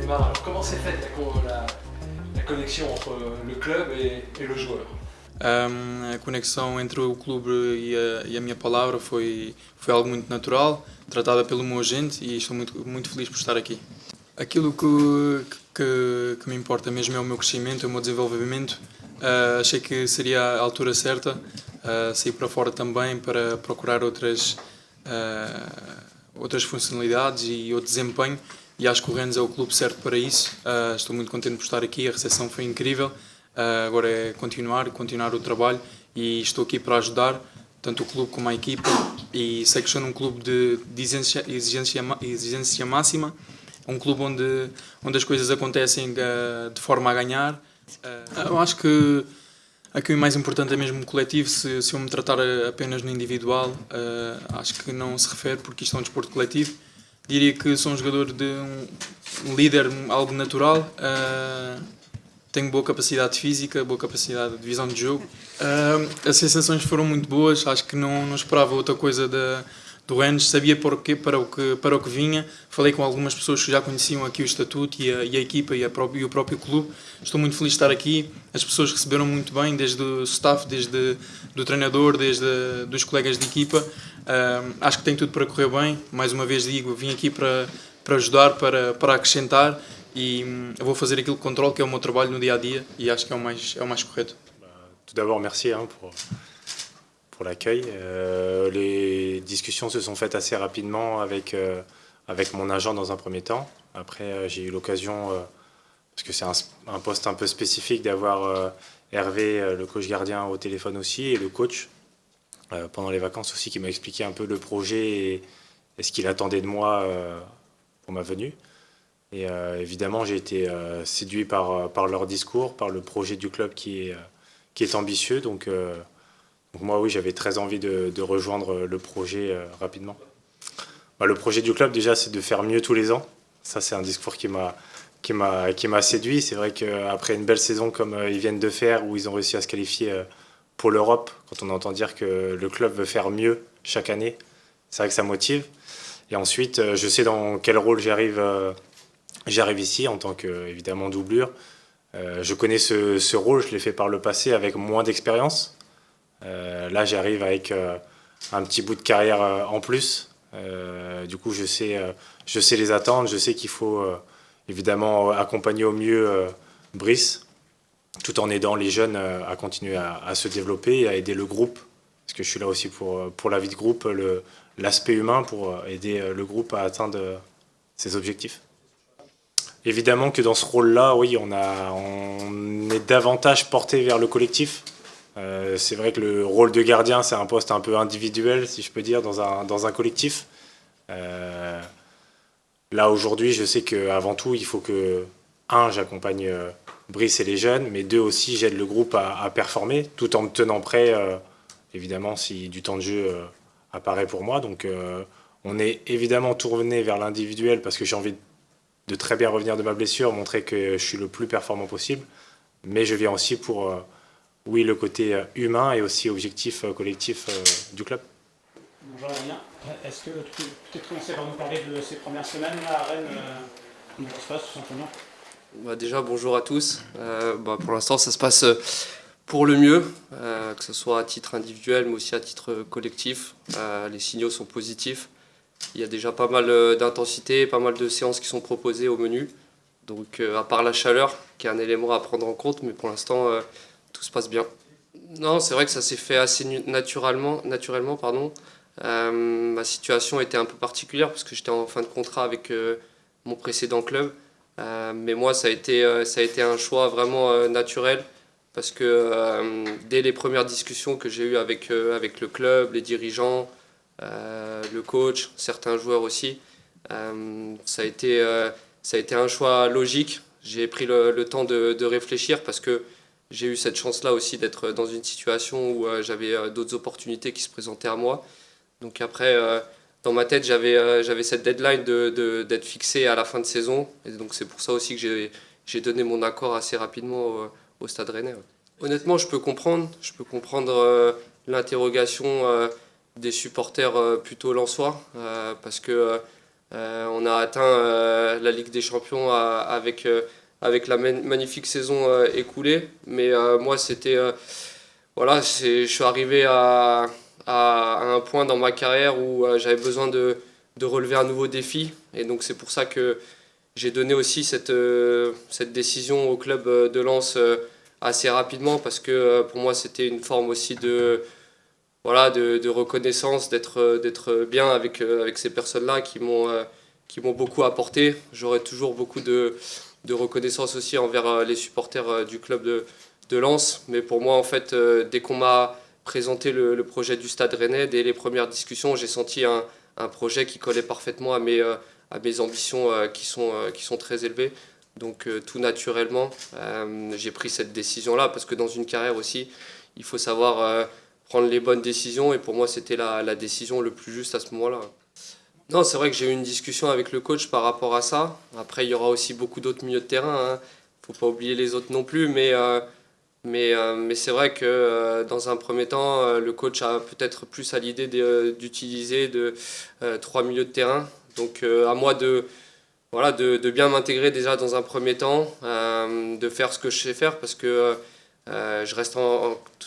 Neymar, alors comment s'est faite la connexion entre le club et le joueur? A conexão entre o clube e a minha palavra foi algo muito natural, tratada pelo meu agente e estou muito feliz por estar aqui. Aquilo que me importa mesmo é o meu crescimento, é o meu desenvolvimento. Achei que seria a altura certa sair para fora também para procurar outras funcionalidades e outro desempenho e acho que o Rennes é o clube certo para isso. Estou muito contente por estar aqui, a recepção foi incrível. Agora é continuar o trabalho e estou aqui para ajudar tanto o clube como a equipa e sei que estou num clube de exigência máxima, um clube onde as coisas acontecem de forma a ganhar. Eu acho que aqui o mais importante é mesmo o coletivo. Se eu me tratar apenas no individual, acho que não se refere, porque isto é um desporto coletivo. Diria que sou um jogador um líder, algo natural. Tenho boa capacidade física, boa capacidade de visão de jogo. As sensações foram muito boas, acho que não esperava outra coisa do Rennes, sabia para o que vinha. Falei com algumas pessoas que já conheciam aqui o estatuto e a equipa e o próprio clube. Estou muito feliz de estar aqui, as pessoas receberam muito bem, desde o staff, desde do treinador, desde dos colegas de equipa. Acho que tem tudo para correr bem. Mais uma vez digo, vim aqui para ajudar, para acrescentar. E eu vou fazer aquilo que controlo, que é o meu trabalho no dia a dia, e acho que é o mais correto. Tout d'abord, merci pour l'accueil. Les discussions se sont faites assez rapidement avec mon agent dans un premier temps. Après, j'ai eu l'occasion, parce que c'est un poste un peu spécifique, d'avoir Hervé, le coach gardien, au téléphone aussi, et le coach, pendant les vacances aussi, qui m'a expliqué un peu le projet et ce qu'il attendait de moi pour ma venue. Et évidemment, j'ai été séduit par leur discours, par le projet du club qui est ambitieux. Donc moi, oui, j'avais très envie de rejoindre le projet rapidement. Le projet du club, déjà, c'est de faire mieux tous les ans. Ça, c'est un discours qui m'a séduit. C'est vrai qu'après une belle saison comme ils viennent de faire, où ils ont réussi à se qualifier pour l'Europe, quand on entend dire que le club veut faire mieux chaque année, c'est vrai que ça motive. Et ensuite, je sais dans quel rôle j'arrive ici en tant que, évidemment, doublure. Je connais ce rôle, je l'ai fait par le passé avec moins d'expérience. Là, j'arrive avec un petit bout de carrière en plus. Du coup, je sais les attentes, je sais qu'il faut évidemment accompagner au mieux Brice, tout en aidant les jeunes à continuer à se développer et à aider le groupe. Parce que je suis là aussi pour la vie de groupe, l'aspect humain, pour aider le groupe à atteindre ses objectifs. Évidemment que dans ce rôle-là, oui, on est davantage porté vers le collectif. C'est vrai que le rôle de gardien, c'est un poste un peu individuel, si je peux dire, dans un collectif. Là, aujourd'hui, je sais qu'avant tout, il faut que, j'accompagne Brice et les jeunes, mais deux, aussi, j'aide le groupe à performer, tout en me tenant prêt, évidemment, si du temps de jeu apparaît pour moi. Donc, on est évidemment tourné vers l'individuel parce que j'ai envie de très bien revenir de ma blessure, montrer que je suis le plus performant possible. Mais je viens aussi pour, oui, le côté humain et aussi objectif collectif du club. Bonjour Adrien, est-ce que tu peux peut-être commencer par nous parler de ces premières semaines là, à Rennes, comment ça se passe tout simplement? Déjà, bonjour à tous. Pour l'instant, ça se passe pour le mieux, que ce soit à titre individuel mais aussi à titre collectif. Les signaux sont positifs. Il y a déjà pas mal d'intensité, pas mal de séances qui sont proposées au menu. Donc à part la chaleur, qui est un élément à prendre en compte, mais pour l'instant, tout se passe bien. Non, c'est vrai que ça s'est fait assez naturellement. Ma situation était un peu particulière parce que j'étais en fin de contrat avec mon précédent club. Mais moi, ça a été un choix vraiment naturel parce que dès les premières discussions que j'ai eues avec le club, les dirigeants, le coach, certains joueurs aussi, ça a été un choix logique. J'ai pris le temps de réfléchir parce que j'ai eu cette chance-là aussi d'être dans une situation où j'avais d'autres opportunités qui se présentaient à moi. Donc après, dans ma tête, j'avais cette deadline d'être fixé à la fin de saison. Et donc c'est pour ça aussi que j'ai donné mon accord assez rapidement au Stade Rennais. Honnêtement, je peux comprendre l'interrogation des supporters plutôt lensois, parce que On a atteint la Ligue des Champions avec la magnifique saison écoulée. Mais moi, voilà, je suis arrivé à un point dans ma carrière où j'avais besoin de relever un nouveau défi. Et donc c'est pour ça que j'ai donné aussi cette décision au club de Lens assez rapidement, parce que pour moi c'était une forme aussi voilà, de reconnaissance, d'être bien avec ces personnes-là qui m'ont beaucoup apporté. J'aurai toujours beaucoup de reconnaissance aussi envers les supporters du club de Lens. Mais pour moi, en fait, dès qu'on m'a présenté le projet du Stade Rennais, dès les premières discussions, j'ai senti un projet qui collait parfaitement à mes ambitions qui sont très élevées. Donc tout naturellement, j'ai pris cette décision-là, parce que dans une carrière aussi, il faut savoir prendre les bonnes décisions, et pour moi c'était la décision le plus juste à ce moment-là. Non, c'est vrai que j'ai eu une discussion avec le coach par rapport à ça. Après, il y aura aussi beaucoup d'autres milieux de terrain, hein. Faut pas oublier les autres non plus, mais c'est vrai que dans un premier temps, le coach a peut-être plus à l'idée d'utiliser trois milieux de terrain. Donc à moi voilà, de bien m'intégrer déjà dans un premier temps, de faire ce que je sais faire, parce que je reste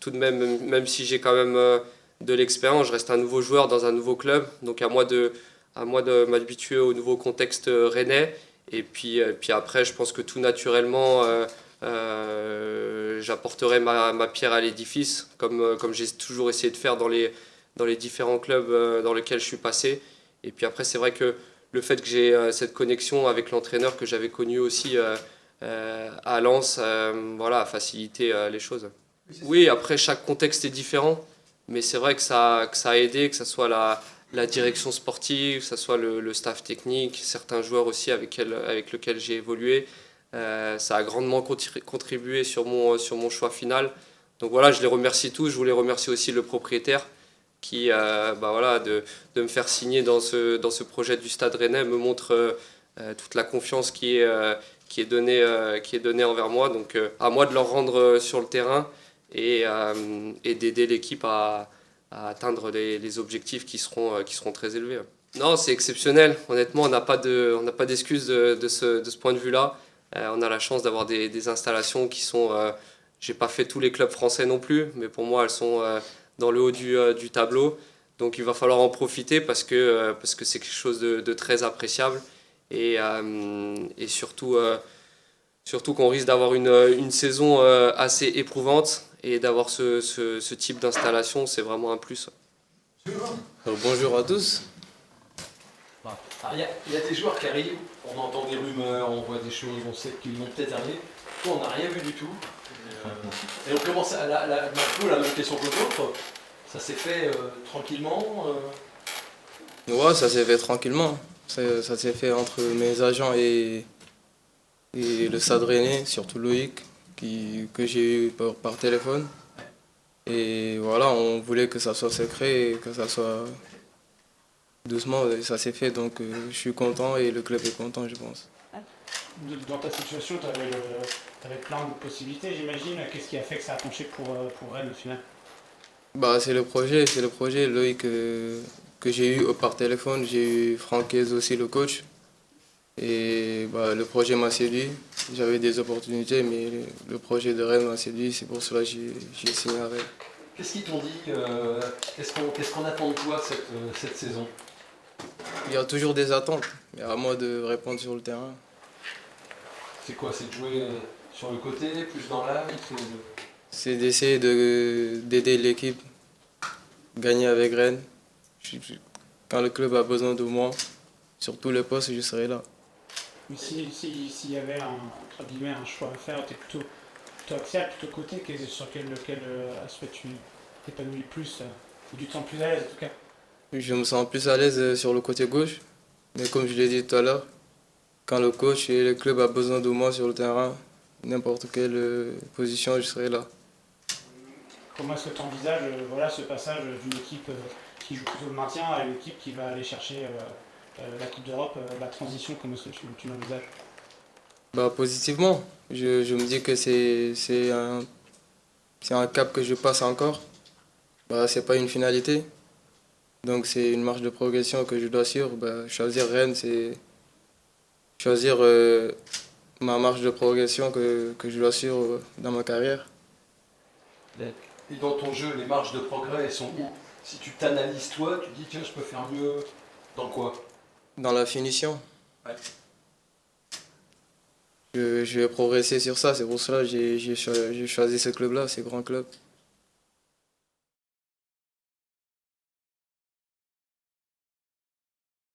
tout de même si j'ai quand même de l'expérience, je reste un nouveau joueur dans un nouveau club. Donc à moi de m'habituer au nouveau contexte rennais. Et puis après, je pense que tout naturellement, j'apporterai ma pierre à l'édifice, comme j'ai toujours essayé de faire dans les différents clubs dans lesquels je suis passé. Et puis après, c'est vrai que le fait que j'ai cette connexion avec l'entraîneur que j'avais connu aussi à Lens, voilà, a facilité les choses. Oui, après, chaque contexte est différent, mais c'est vrai que ça a aidé, que ce soit la direction sportive, que ce soit le staff technique, certains joueurs aussi avec lesquels j'ai évolué. Ça a grandement contribué sur mon choix final. Donc voilà, je les remercie tous. Je voulais remercier aussi le propriétaire qui, voilà, de me faire signer dans ce projet du Stade Rennais me montre toute la confiance qui est donnée envers moi. Donc à moi de leur rendre sur le terrain et d'aider l'équipe à atteindre les objectifs qui seront très élevés. Non, c'est exceptionnel. Honnêtement, on n'a pas d'excuses de ce point de vue-là. On a la chance d'avoir des installations qui sont... j'ai pas fait tous les clubs français non plus, mais pour moi, elles sont dans le haut du tableau. Donc il va falloir en profiter, parce que c'est quelque chose de très appréciable. Et surtout qu'on risque d'avoir une saison assez éprouvante. Et d'avoir ce type d'installation, c'est vraiment un plus. Bonjour à tous. Il y a des joueurs qui arrivent, on entend des rumeurs, on voit des choses, on sait qu'ils vont peut-être arriver. Toi, on n'a rien vu du tout. Et on commence à la même question que l'autre. Ça s'est fait tranquillement. Ouais, ça s'est fait tranquillement. Ça s'est fait entre mes agents et le Stade Rennais, surtout Loïc, que j'ai eu par téléphone. Et voilà, on voulait que ça soit secret et que ça soit doucement, et ça s'est fait. Donc je suis content et le club est content, je pense. Dans ta situation, tu avais plein de possibilités, j'imagine. Qu'est-ce qui a fait que ça a penché pour Rennes au final? C'est le projet Loïc que j'ai eu par téléphone. J'ai eu Francaise aussi, le coach. Et le projet m'a séduit. J'avais des opportunités, mais le projet de Rennes m'a séduit. C'est pour cela que j'ai signé à Rennes. Qu'est-ce qu'ils t'ont dit Qu'est-ce qu'on attend de toi cette saison? Il y a toujours des attentes, mais à moi de répondre sur le terrain. C'est quoi? C'est de jouer sur le côté, plus dans l'axe? C'est d'essayer d'aider l'équipe, gagner avec Rennes. Quand le club a besoin de moi, sur tous les postes, je serai là. Mais s'il y avait entre guillemets, un choix à faire, t'es plutôt axial, plutôt côté, sur lequel aspect tu t'épanouis plus, ou tu te sens plus à l'aise en tout cas? Je me sens plus à l'aise sur le côté gauche, mais comme je l'ai dit tout à l'heure, quand le coach et le club a besoin de moi sur le terrain, n'importe quelle position, je serai là. Comment est-ce que tu envisages ce passage d'une équipe qui joue plutôt le maintien à une équipe qui va aller chercher la Coupe d'Europe, la transition, comment est-ce que tu l'envisages? Positivement. Je me dis que c'est un cap que je passe encore. C'est pas une finalité. Donc c'est une marche de progression que je dois suivre. Bah, choisir Rennes, c'est choisir ma marche de progression que je dois suivre dans ma carrière. Et dans ton jeu, les marges de progrès, elles sont où? Si tu t'analyses toi, tu dis tiens, je peux faire mieux. Dans quoi? Dans la finition, Ouais. je vais progresser sur ça. C'est pour cela que j'ai choisi ce club-là, ce grand club.